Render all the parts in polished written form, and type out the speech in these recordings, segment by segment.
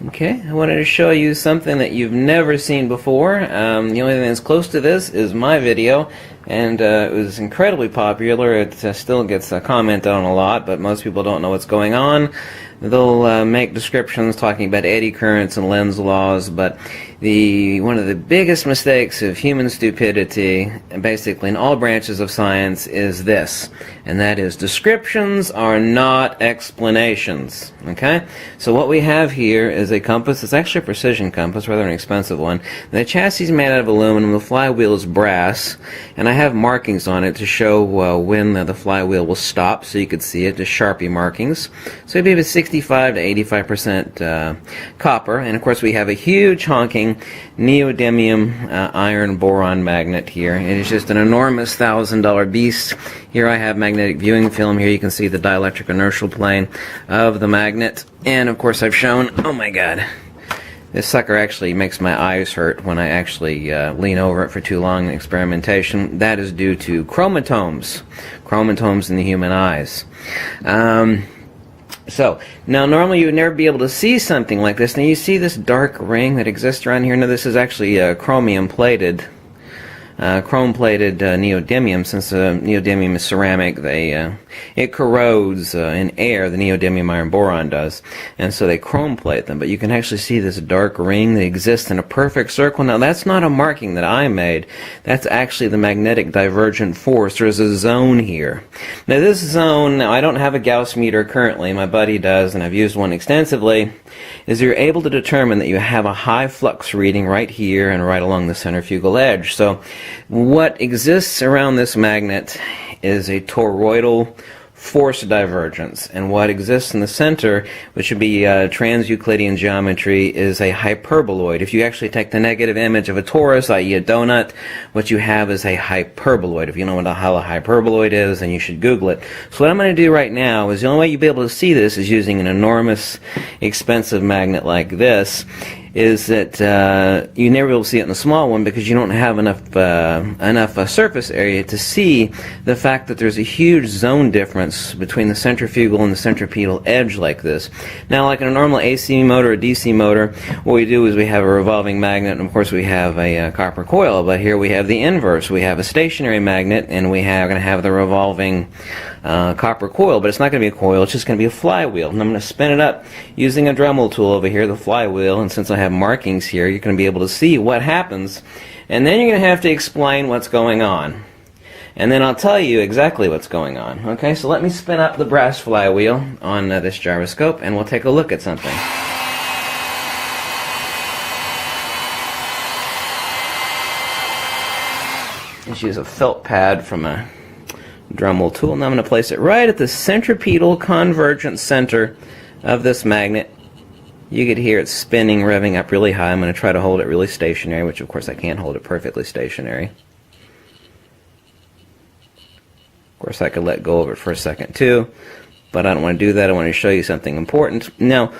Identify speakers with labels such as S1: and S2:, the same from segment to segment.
S1: Okay, I wanted to show you something that you've never seen before. The only thing that's close to this is my video, and it was incredibly popular. It still gets commented on a lot, but most people don't know what's going on. They'll make descriptions talking about eddy currents and Lenz's laws, but one of the biggest mistakes of human stupidity, basically in all branches of science, is this, and that is descriptions are not explanations. Okay? So what we have here is a compass. It's actually a precision compass, rather an expensive one. The chassis is made out of aluminum, the flywheel is brass, and I have markings on it to show when the flywheel will stop, so you could see it, just Sharpie markings. So it'd be about 65 to 85% copper, and of course we have a huge honking neodymium iron boron magnet here. It is just an enormous $1,000 beast. Here I have magnetic viewing film. Here you can see the dielectric inertial plane of the magnet, and of course I've shown, oh my god, this sucker actually makes my eyes hurt when I actually lean over it for too long in experimentation. That is due to chromatomes in the human eyes. So, now normally you would never be able to see something like this. Now you see this dark ring that exists around here? Now this is actually chromium-plated, chrome-plated neodymium. Since neodymium is ceramic, it corrodes in air, the neodymium iron boron does, and so they chrome-plate them. But you can actually see this dark ring that exists in a perfect circle. Now that's not a marking that I made. That's actually the magnetic divergent force. There's a zone here. Now this zone, now I don't have a Gauss meter currently, my buddy does, and I've used one extensively, is you're able to determine that you have a high flux reading right here and right along the centrifugal edge. So what exists around this magnet is a toroidal force divergence, and what exists in the center, which would be trans-Euclidean geometry, is a hyperboloid. If you actually take the negative image of a torus, i.e. a donut, what you have is a hyperboloid. If you know what a hyperboloid is, then you should Google it. So what I'm going to do right now is, the only way you'll be able to see this is using an enormous, expensive magnet like this, is that you never will see it in the small one because you don't have enough surface area to see the fact that there's a huge zone difference between the centrifugal and the centripetal edge like this. Now, like in a normal AC motor or DC motor, what we do is we have a revolving magnet, and of course we have a copper coil, but here we have the inverse. We have a stationary magnet, and we're going to have the revolving copper coil, but it's not going to be a coil, it's just going to be a flywheel. And I'm going to spin it up using a Dremel tool over here, the flywheel, and since I have markings here, you're going to be able to see what happens, and then you're going to have to explain what's going on. And then I'll tell you exactly what's going on. Okay, so let me spin up the brass flywheel on this gyroscope, and we'll take a look at something. Let's use a felt pad from a Dremel tool, and I'm going to place it right at the centripetal convergent center of this magnet. You could hear it spinning, revving up really high. I'm going to try to hold it really stationary, which of course I can't hold it perfectly stationary. Of course I could let go of it for a second too, but I don't want to do that. I want to show you something important. Now,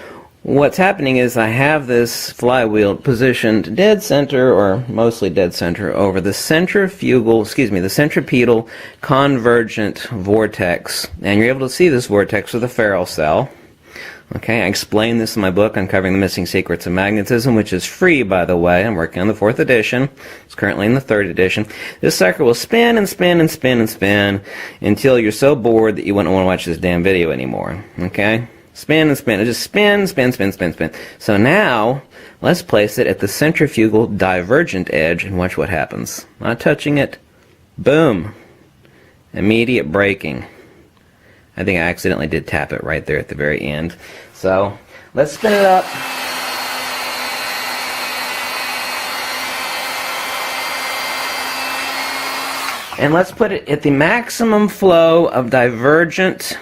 S1: what's happening is I have this flywheel positioned dead center, or mostly dead center, over the the centripetal convergent vortex. And you're able to see this vortex with a ferrule cell. Okay, I explain this in my book, Uncovering the Missing Secrets of Magnetism, which is free, by the way. I'm working on the 4th edition. It's currently in the 3rd edition. This sucker will spin and spin and spin and spin until you're so bored that you wouldn't want to watch this damn video anymore. Okay? Spin and spin. It just spin, spin, spin, spin, spin. So now, let's place it at the centrifugal divergent edge and watch what happens. Not touching it. Boom. Immediate braking. I think I accidentally did tap it right there at the very end. So, let's spin it up. And let's put it at the maximum flow of divergent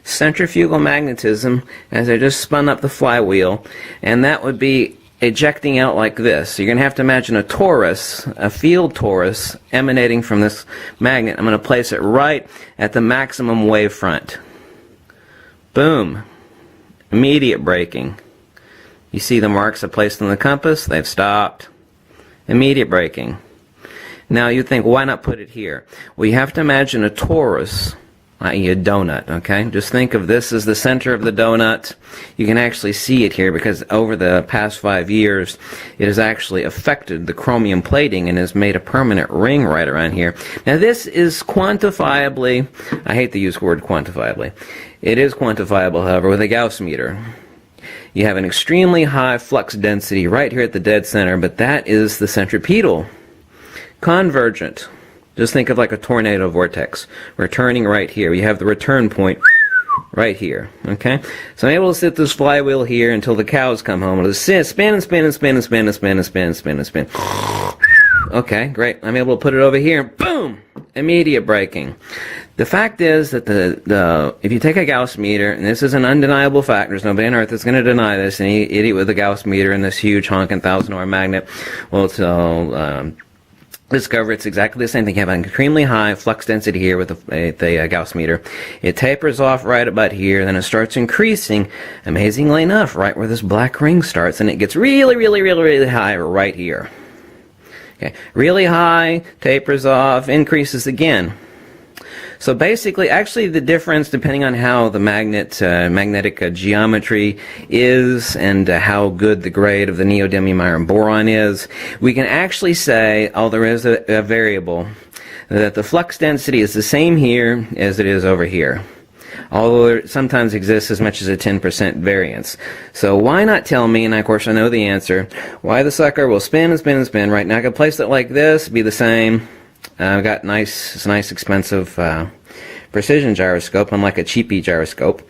S1: centrifugal magnetism as I just spun up the flywheel. And that would be ejecting out like this. So you're going to have to imagine a torus, a field torus, emanating from this magnet. I'm going to place it right at the maximum wavefront. Boom. Immediate braking. You see the marks I placed on the compass? They've stopped. Immediate braking. Now you think, why not put it here? Well, you have to imagine a torus i.e. a donut, okay? Just think of this as the center of the donut. You can actually see it here because over the past 5 years, it has actually affected the chromium plating and has made a permanent ring right around here. Now this is quantifiably, I hate to use the word quantifiably, it is quantifiable, however, with a Gauss meter. You have an extremely high flux density right here at the dead center, but that is the centripetal. Convergent. Just think of like a tornado vortex. Returning right here. You have the return point right here. Okay? So I'm able to sit this flywheel here until the cows come home. It'll spin and spin and spin and spin and spin and spin and spin and spin. Okay, great. I'm able to put it over here and boom! Immediate braking. The fact is that if you take a Gauss meter, and this is an undeniable fact, there's nobody on earth that's going to deny this, any idiot with a Gauss meter and this huge honking 1,000-hour magnet will discover it's exactly the same thing. You have an extremely high flux density here with the Gauss meter. It tapers off right about here, then it starts increasing, amazingly enough, right where this black ring starts, and it gets really, really, really, really high right here. Okay, really high, tapers off, increases again. So basically, actually the difference, depending on how the magnetic geometry is and how good the grade of the neodymium iron boron is, we can actually say, oh, there is a variable, that the flux density is the same here as it is over here. Although there sometimes exists as much as a 10% variance. So why not tell me, and of course I know the answer, why the sucker will spin and spin and spin. Right now I can place it like this, be the same. I've got it's a nice expensive precision gyroscope, unlike a cheapy gyroscope.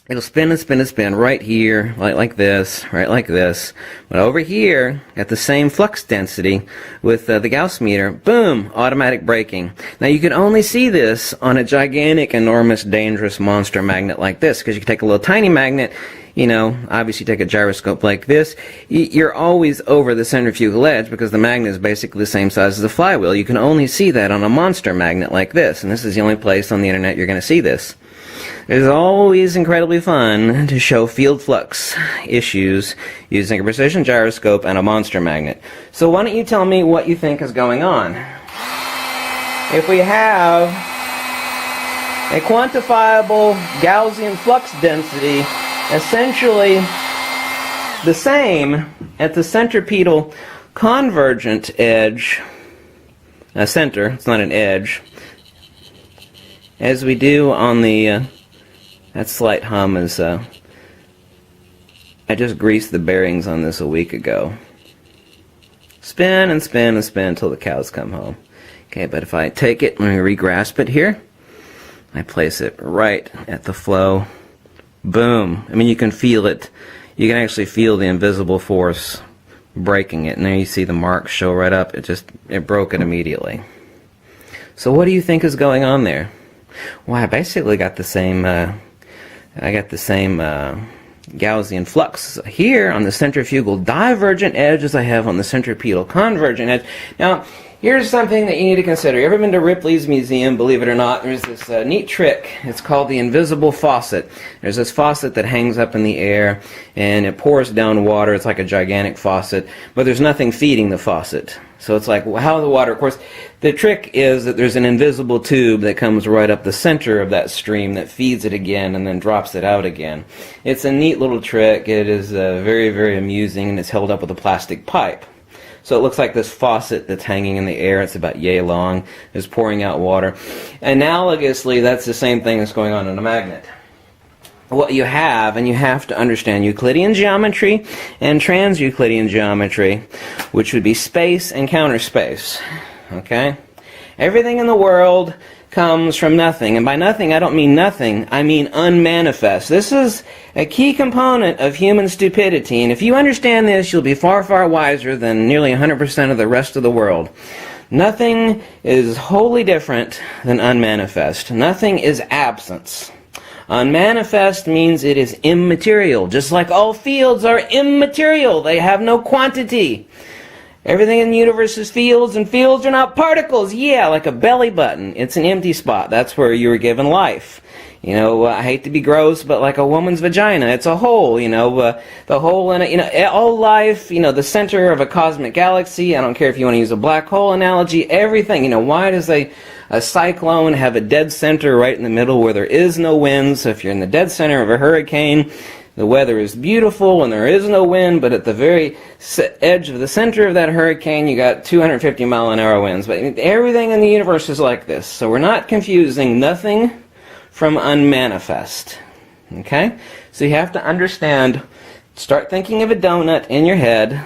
S1: It'll spin and spin and spin right here, like this, right like this. But over here, at the same flux density with the Gauss meter, boom, automatic braking. Now you can only see this on a gigantic, enormous, dangerous monster magnet like this, because you can take a little tiny magnet, you know, obviously take a gyroscope like this, you're always over the centrifugal edge because the magnet is basically the same size as the flywheel. You can only see that on a monster magnet like this, and this is the only place on the internet you're going to see this. It is always incredibly fun to show field flux issues using a precision gyroscope and a monster magnet. So why don't you tell me what you think is going on? If we have a quantifiable Gaussian flux density essentially the same at the centripetal convergent edge, a center, it's not an edge, as we do on the, that slight hum is, I just greased the bearings on this a week ago. Spin and spin and spin until the cows come home. Okay, but if I take it, let me re-grasp it here. I place it right at the flow. Boom. I mean, you can feel it. You can actually feel the invisible force breaking it. And there you see the marks show right up. It broke it immediately. So what do you think is going on there? Well, I basically got the same, Gaussian flux here on the centrifugal divergent edge as I have on the centripetal convergent edge. Now, here's something that you need to consider. You ever been to Ripley's Museum? Believe it or not, there's this neat trick. It's called the invisible faucet. There's this faucet that hangs up in the air, and it pours down water. It's like a gigantic faucet, but there's nothing feeding the faucet. So it's like, well, how the water, of course, the trick is that there's an invisible tube that comes right up the center of that stream that feeds it again and then drops it out again. It's a neat little trick. It is very, very amusing, and it's held up with a plastic pipe. So it looks like this faucet that's hanging in the air, it's about yay long, is pouring out water. Analogously, that's the same thing that's going on in a magnet. What you have, and you have to understand Euclidean geometry and trans-Euclidean geometry, which would be space and counter space. Okay? Everything in the world comes from nothing. And by nothing, I don't mean nothing, I mean unmanifest. This is a key component of human stupidity, and if you understand this, you'll be far, far wiser than nearly 100% of the rest of the world. Nothing is wholly different than unmanifest. Nothing is absence. Unmanifest means it is immaterial, just like all fields are immaterial. They have no quantity. Everything in the universe is fields, and fields are not particles. Yeah, like a belly button. It's an empty spot. That's where you were given life. You know, I hate to be gross, but like a woman's vagina, it's a hole, you know, the hole in it, you know, all life, you know, the center of a cosmic galaxy. I don't care if you want to use a black hole analogy, everything, you know, why does a cyclone have a dead center right in the middle where there is no wind? So if you're in the dead center of a hurricane, the weather is beautiful when there is no wind, but at the very edge of the center of that hurricane, you got 250-mile-an-hour winds. But everything in the universe is like this. So we're not confusing nothing from unmanifest. Okay? So you have to understand, start thinking of a donut in your head.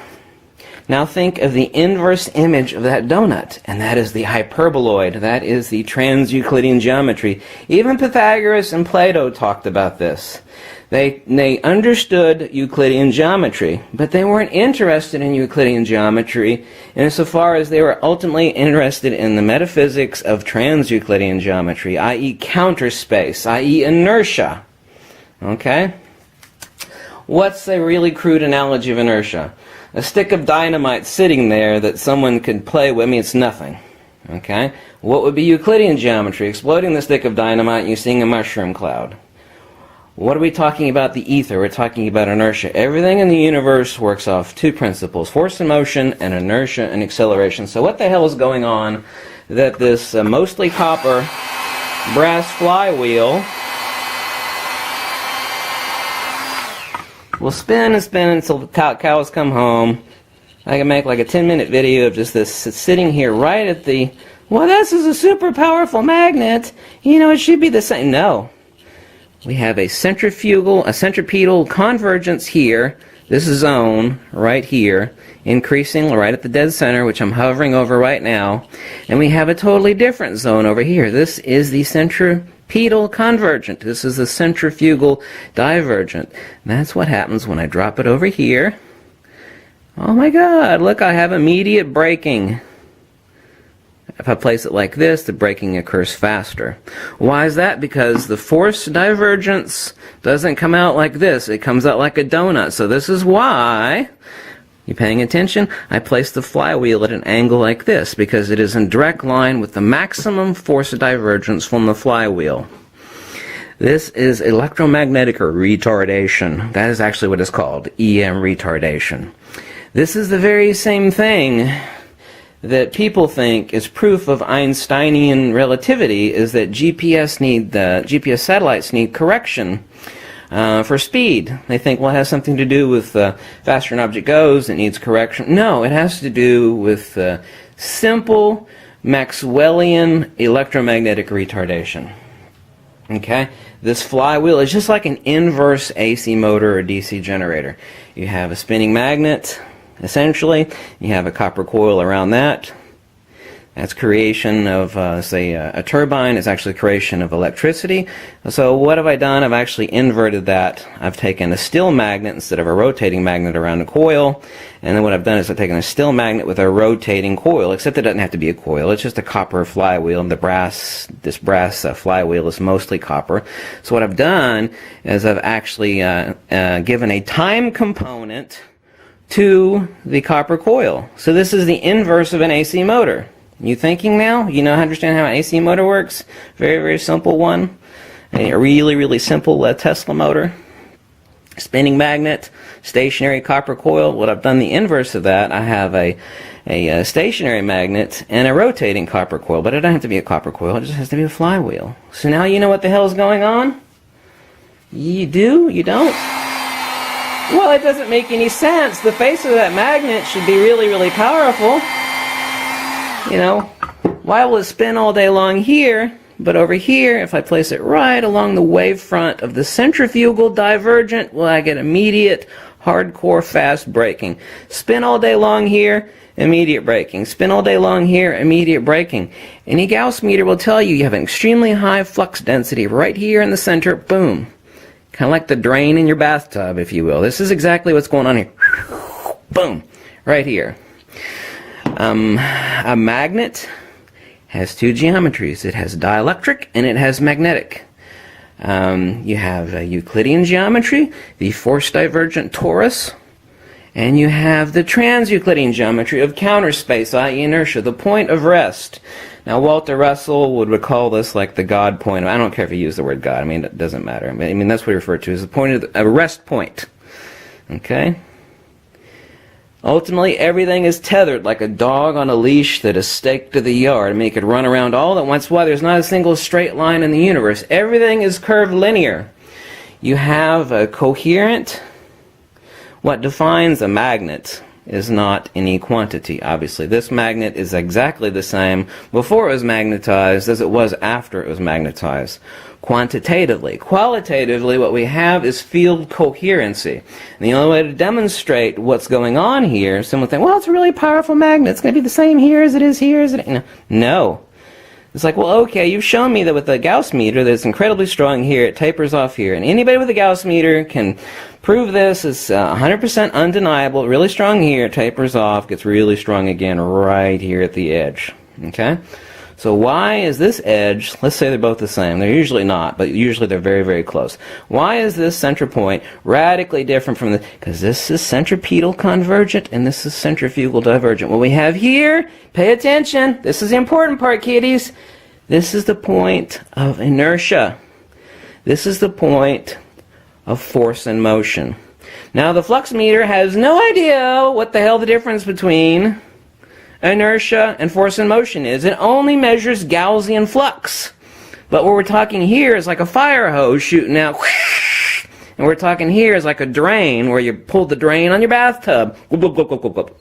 S1: Now think of the inverse image of that donut, and that is the hyperboloid. That is the trans-Euclidean geometry. Even Pythagoras and Plato talked about this. They understood Euclidean geometry, but they weren't interested in Euclidean geometry insofar as they were ultimately interested in the metaphysics of trans-Euclidean geometry, i.e. counter space, i.e. inertia. Okay? What's a really crude analogy of inertia? A stick of dynamite sitting there that someone could play with. I mean, it's nothing. Okay? What would be Euclidean geometry? Exploding the stick of dynamite and you seeing a mushroom cloud. What are we talking about? The ether. We're talking about inertia. Everything in the universe works off two principles: force and motion, and inertia and acceleration. So what the hell is going on that this mostly copper brass flywheel will spin and spin until the cows come home? I can make like a 10-minute video of just this sitting here right at the, well, this is a super powerful magnet. You know, it should be the same. No. We have a centripetal convergence here, this zone right here, increasing right at the dead center, which I'm hovering over right now, and we have a totally different zone over here. This is the centripetal convergent. This is the centrifugal divergent. That's what happens when I drop it over here. Oh my God, look, I have immediate braking. If I place it like this, the braking occurs faster. Why is that? Because the force divergence doesn't come out like this. It comes out like a donut. So this is why, you paying attention? I place the flywheel at an angle like this, because it is in direct line with the maximum force divergence from the flywheel. This is electromagnetic retardation. That is actually what it's called, EM retardation. This is the very same thing that people think is proof of Einsteinian relativity, is that GPS satellites need correction for speed. They think, well, it has something to do with faster an object goes, it needs correction. No, it has to do with simple Maxwellian electromagnetic retardation. Okay? This flywheel is just like an inverse AC motor or DC generator. You have a spinning magnet, essentially. You have a copper coil around that. That's creation of, say, a turbine. It's actually creation of electricity. So what have I done? I've actually inverted that. I've taken a still magnet instead of a rotating magnet around a coil. And then what I've done is I've taken a still magnet with a rotating coil, except it doesn't have to be a coil. It's just a copper flywheel. And this brass flywheel is mostly copper. So what I've done is I've actually given a time component to the copper coil. So this is the inverse of an AC motor. You thinking now? You know how to understand how an AC motor works? Very, very simple one. A really, really simple Tesla motor. Spinning magnet, stationary copper coil. What I've done the inverse of that, I have a stationary magnet and a rotating copper coil. But it doesn't have to be a copper coil, it just has to be a flywheel. So now you know what the hell is going on? You do? You don't? Well, it doesn't make any sense. The face of that magnet should be really, really powerful. You know, why will it spin all day long here, but over here, if I place it right along the wavefront of the centrifugal divergent, well, I get immediate, hardcore, fast braking. Spin all day long here, immediate braking. Spin all day long here, immediate braking. Any Gauss meter will tell you have an extremely high flux density right here in the center, boom. Kind of like the drain in your bathtub, if you will. This is exactly what's going on here. Boom. Right here. A magnet has two geometries. It has dielectric and it has magnetic. You have Euclidean geometry, the force divergent torus, And you have the trans-Euclidean geometry of counter space, i.e. inertia, the point of rest. Now, Walter Russell would recall this like the God point. I don't care if you use the word God. I mean, it doesn't matter. I mean, that's what he referred to as the point of a rest point. Okay? Ultimately, everything is tethered like a dog on a leash that is staked to the yard. I mean, it could run around all at once. Why? There's not a single straight line in the universe. Everything is curved linear. You have a coherent... What defines a magnet is not any quantity, obviously. This magnet is exactly the same before it was magnetized as it was after it was magnetized. Quantitatively. Qualitatively, what we have is field coherency. And the only way to demonstrate what's going on here, someone think, well, it's a really powerful magnet. It's going to be the same here as it is here. No. It's like, well, okay, you've shown me that with the Gauss meter that it's incredibly strong here, it tapers off here. And anybody with a Gauss meter can prove this. It's 100% undeniable, really strong here, tapers off, gets really strong again right here at the edge. Okay? So why is this edge, let's say they're both the same. They're usually not, but usually they're very, very close. Why is this center point radically different from the, because this is centripetal convergent and this is centrifugal divergent. What we have here, pay attention, this is the important part, kiddies. This is the point of inertia. This is the point of force and motion. Now the flux meter has no idea what the hell the difference between inertia and force and motion is. It only measures Gaussian flux. But what we're talking here is like a fire hose shooting out. And we're talking here is like a drain where you pull the drain on your bathtub.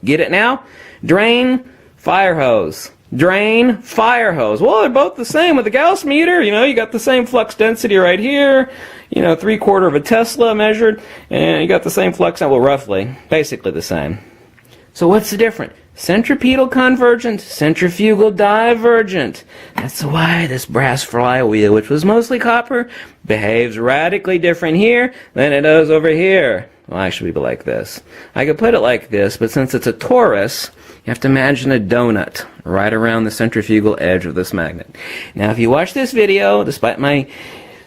S1: Get it now? Drain, fire hose. Drain, fire hose. Well, they're both the same with the Gauss meter. You know, you got the same flux density right here. You know, 3/4 of a Tesla measured. And you got the same flux, well, roughly. Basically the same. So what's the difference? Centripetal convergent, centrifugal divergent. That's why this brass flywheel, which was mostly copper, behaves radically different here than it does over here. Well, actually, be like this. I could put it like this, but since it's a torus, you have to imagine a donut right around the centrifugal edge of this magnet. Now, if you watch this video, despite my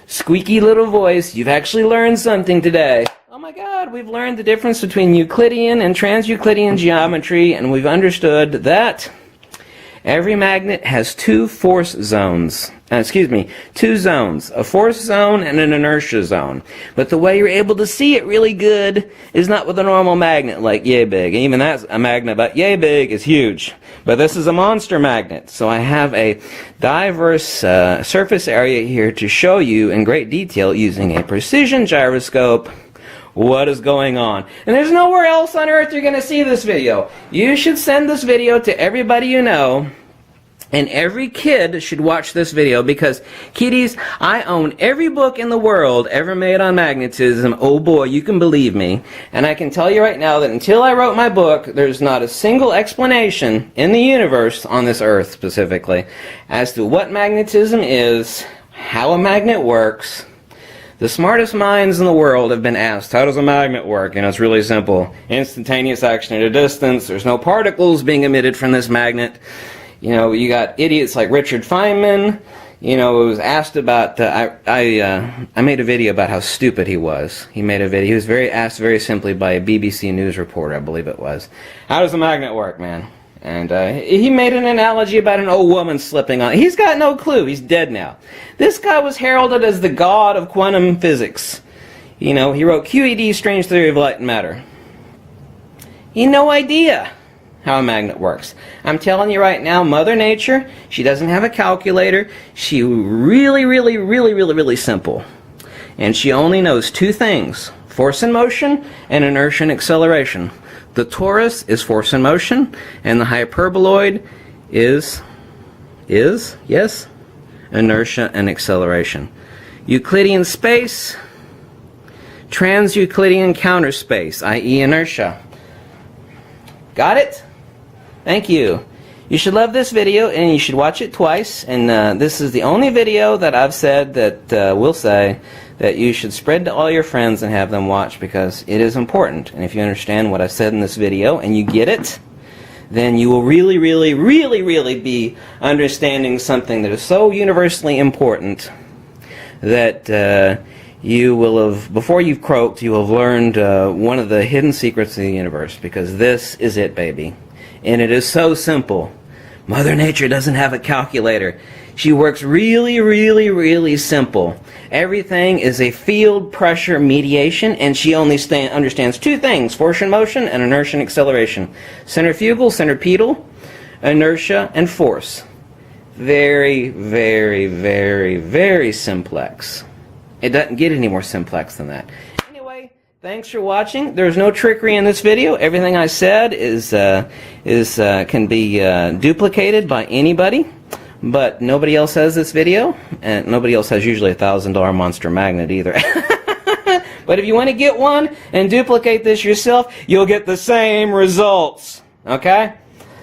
S1: squeaky little voice, you've actually learned something today. Oh my God, we've learned the difference between Euclidean and trans-Euclidean geometry, and we've understood that every magnet has two force zones. Two zones. A force zone and an inertia zone. But the way you're able to see it really good is not with a normal magnet like yay big. Even that's a magnet about yay big is huge. But this is a monster magnet. So I have a diverse surface area here to show you in great detail using a precision gyroscope what is going on. And there's nowhere else on earth you're going to see this video. You should send this video to everybody you know, and every kid should watch this video because, kiddies, I own every book in the world ever made on magnetism. Oh boy, you can believe me. And I can tell you right now that until I wrote my book, there's not a single explanation in the universe, on this earth specifically, as to what magnetism is, how a magnet works. The smartest minds in the world have been asked, how does a magnet work? And it's really simple. Instantaneous action at a distance. There's no particles being emitted from this magnet. You know, you got idiots like Richard Feynman. You know, it was asked about, I made a video about how stupid he was. He made a video, he was asked very simply by a BBC News reporter, I believe it was. How does a magnet work, man? And he made an analogy about an old woman slipping on. He's got no clue. He's dead now. This guy was heralded as the god of quantum physics. You know, he wrote QED, Strange Theory of Light and Matter. He had no idea how a magnet works. I'm telling you right now, Mother Nature, she doesn't have a calculator. She really simple. And she only knows two things, force and motion and inertia and acceleration. The torus is force and motion, and the hyperboloid is yes, inertia and acceleration. Euclidean space, trans-Euclidean counter space, i.e. inertia. Got it? Thank you. You should love this video, and you should watch it twice, and this is the only video that I've said that will say that you should spread to all your friends and have them watch, because it is important. And if you understand what I said in this video and you get it, then you will really be understanding something that is so universally important that you will have, before you've croaked, you will have learned one of the hidden secrets of the universe, because this is it, baby. And it is so simple. Mother Nature doesn't have a calculator. She works really, really, really simple. Everything is a field pressure mediation, and she only understands two things: force and motion and inertia and acceleration. Centrifugal, centripetal, inertia, and force. Very, very, very, very simplex. It doesn't get any more simplex than that. Anyway, thanks for watching. There's no trickery in this video. Everything I said can be duplicated by anybody, but nobody else has this video, and nobody else has usually a $1,000 monster magnet either. But if you want to get one and duplicate this yourself, you'll get the same results. Okay?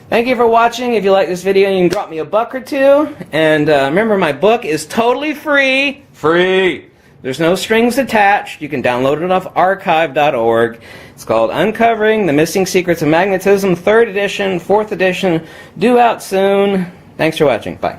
S1: Thank you for watching. If you like this video, you can drop me a buck or two. And remember, my book is totally free. Free! There's no strings attached. You can download it off archive.org. It's called Uncovering the Missing Secrets of Magnetism, 3rd edition, 4th edition, due out soon. Thanks for watching. Bye.